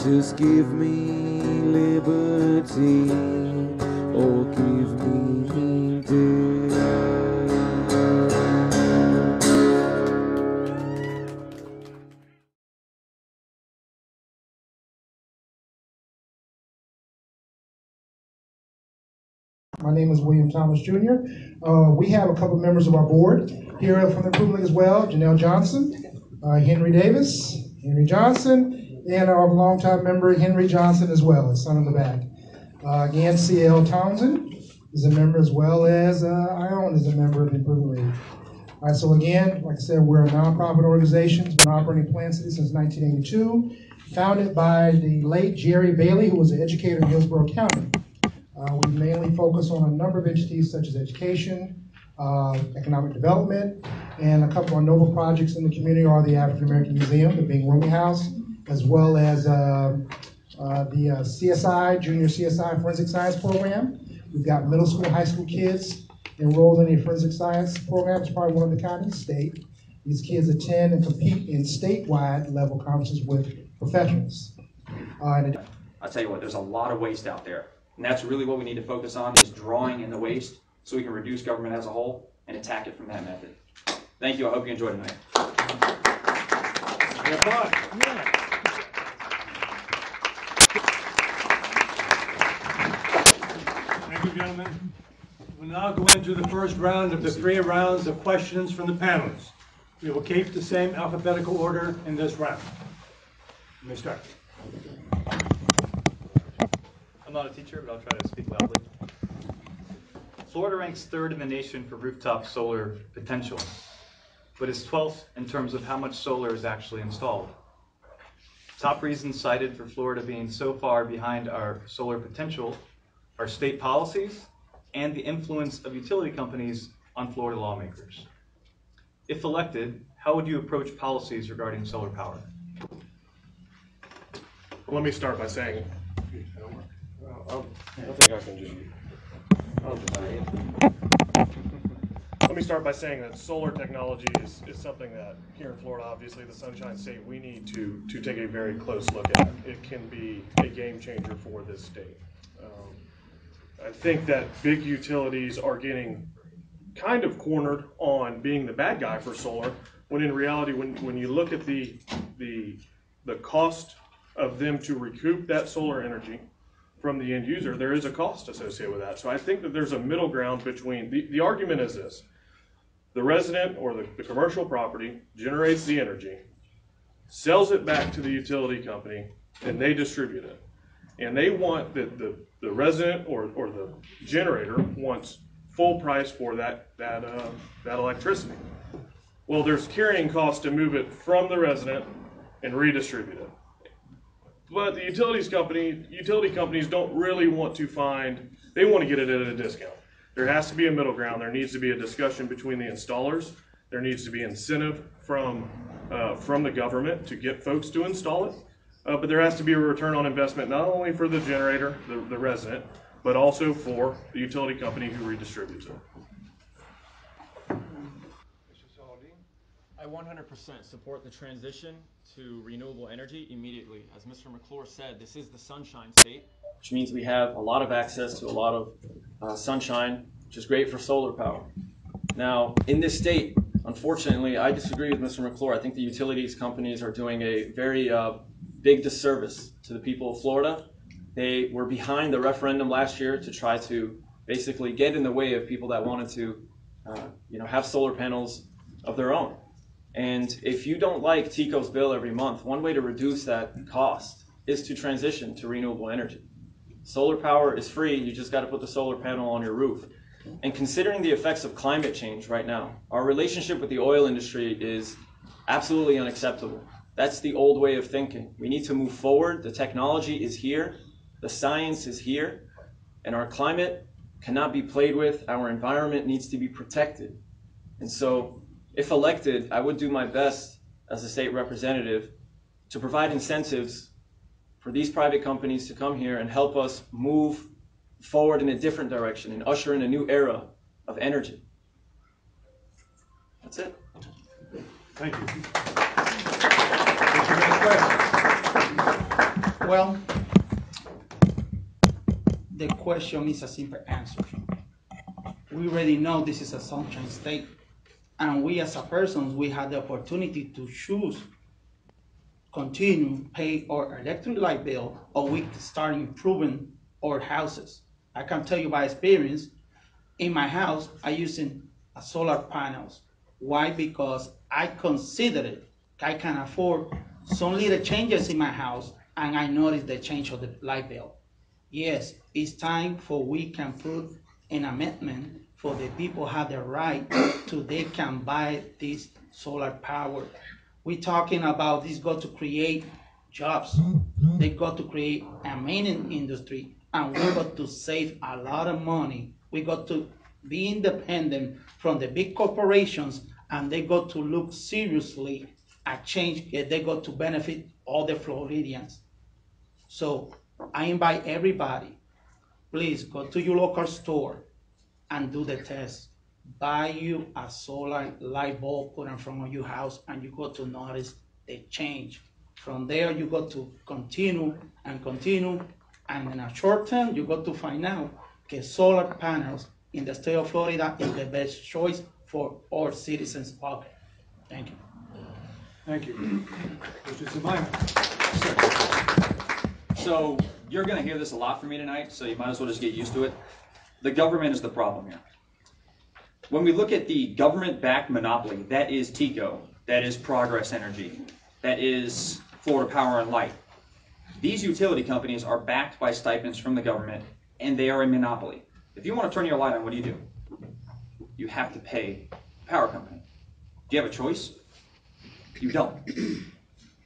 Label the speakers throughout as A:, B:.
A: Just give me liberty, or give me death.
B: My name is William Thomas Jr. We have a couple members of our board here from the Improvement League as well. Janelle Johnson, Henry Davis, Henry Johnson, and our longtime member Henry Johnson as well, his son in the back. Again, C.L. Townsend is a member, as well as Ione is a member of the Improvement League. All right, so again, like I said, we're a nonprofit organization. It's been operating in Plant City since 1982, founded by the late Jerry Bailey, who was an educator in Hillsborough County. We mainly focus on a number of entities such as education, economic development, and a couple of noble projects in the community are the African American Museum, the Bing Rooney House, as well as the CSI, Junior CSI Forensic Science Program. We've got middle school, high school kids enrolled in the Forensic Science Program. It's probably one of the kind in the state. These kids attend and compete in statewide level conferences with professionals.
C: I'll tell you what, there's a lot of waste out there. And that's really what we need to focus on, is drawing in the waste so we can reduce government as a whole and attack it from that method. Thank you. I hope you enjoyed tonight.
D: Thank you, gentlemen. We'll now go into the first round of the 3 rounds of questions from the panelists. We will keep the same alphabetical order in this round. Let me start.
E: I'm not a teacher, but I'll try to speak loudly. Florida ranks 3rd in the nation for rooftop solar potential, but is 12th in terms of how much solar is actually installed. Top reasons cited for Florida being so far behind our solar potential are state policies and the influence of utility companies on Florida lawmakers. If elected, how would you approach policies regarding solar power?
F: Well, let me start by saying, I think I can just. Let me start by saying that solar technology is something that here in Florida, obviously the Sunshine State, we need to take a very close look at. It can be a game changer for this state. I think that big utilities are getting kind of cornered on being the bad guy for solar, when in reality, when you look at the cost of them to recoup that solar energy from the end user, there is a cost associated with that. So I think that there's a middle ground between, the argument is this: the resident or the commercial property generates the energy, sells it back to the utility company, and they distribute it. And they want the resident or the generator wants full price for that electricity. Well, there's carrying costs to move it from the resident and redistribute it. But the utility companies don't really want to they want to get it at a discount. There has to be a middle ground. There needs to be a discussion between the installers. There needs to be incentive from the government to get folks to install it. But there has to be a return on investment, not only for the generator, the resident, but also for the utility company who redistributes it.
G: I 100% support the transition to renewable energy immediately. As Mr. McClure said, this is the Sunshine State, which means we have a lot of access to a lot of sunshine, which is great for solar power. Now, in this state, unfortunately, I disagree with Mr. McClure. I think the utilities companies are doing a very big disservice to the people of Florida. They were behind the referendum last year to try to basically get in the way of people that wanted to have solar panels of their own. And if you don't like TECO's bill every month, one way to reduce that cost is to transition to renewable energy. Solar power is free. You just got to put the solar panel on your roof. And considering the effects of climate change right now, our relationship with the oil industry is absolutely unacceptable. That's the old way of thinking. We need to move forward. The technology is here. The science is here. And our climate cannot be played with. Our environment needs to be protected. And so, if elected, I would do my best as a state representative to provide incentives for these private companies to come here and help us move forward in a different direction and usher in a new era of energy. That's it.
D: Thank you. Next question.
H: Well, the question is a simple answer. We already know this is a sunshine state, and we as a person, we have the opportunity to choose continue pay our electric light bill, or we start improving our houses. I can tell you by experience, in my house, I using solar panels. Why? Because I consider it, I can afford some little changes in my house, and I notice the change of the light bill. Yes, it's time for we can put an amendment for the people have the right to they can buy this solar power. We're talking about this got to create jobs. They got to create a mining industry, and we got to save a lot of money. We got to be independent from the big corporations, and they got to look seriously at change. They got to benefit all the Floridians. So I invite everybody, please go to your local store and do the test. Buy you a solar light bulb, put in front of your house, and you got to notice the change. From there, you got to continue, and in a short term, you got to find out that solar panels in the state of Florida is the best choice for all citizens pocket. Thank you.
D: Thank you. Mr. Zemina.
C: So you're going to hear this a lot from me tonight, so you might as well just get used to it. The government is the problem here. When we look at the government-backed monopoly, that is TECO, that is Progress Energy, that is Florida Power and Light. These utility companies are backed by stipends from the government, and they are a monopoly. If you want to turn your light on, what do? You have to pay the power company. Do you have a choice? You don't.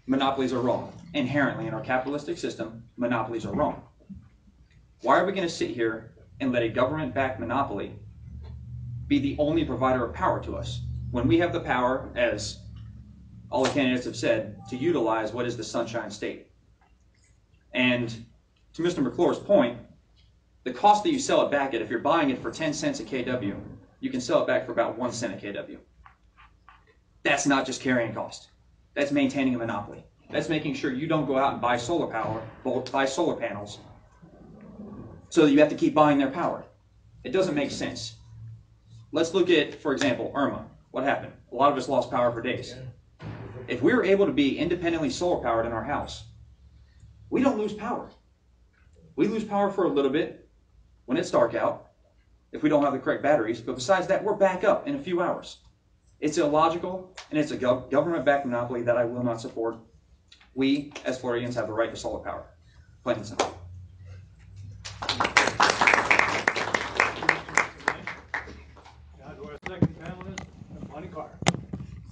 C: Monopolies are wrong. Inherently, in our capitalistic system, monopolies are wrong. Why are we going to sit here and let a government-backed monopoly be the only provider of power to us when we have the power, as all the candidates have said, to utilize what is the Sunshine State? And to Mr. McClure's point, the cost that you sell it back at, if you're buying it for 10 cents a kW, you can sell it back for about 1 cent a kW. That's not just carrying cost. That's maintaining a monopoly. That's making sure you don't go out and buy solar power, buy solar panels, so that you have to keep buying their power. It doesn't make sense. Let's look at, for example, Irma. What happened? A lot of us lost power for days. If we were able to be independently solar powered in our house, we don't lose power. We lose power for a little bit when it's dark out, if we don't have the correct batteries, but besides that, we're back up in a few hours. It's illogical, and it's a government-backed monopoly that I will not support. We, as Floridians, have the right to solar power. Plain and simple.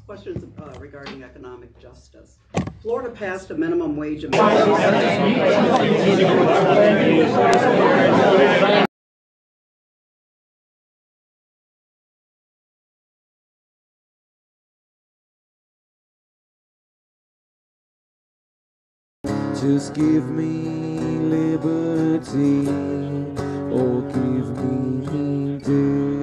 I: Questions regarding economic justice. Florida passed a minimum wage amendment.
A: Just give me liberty, or give me death.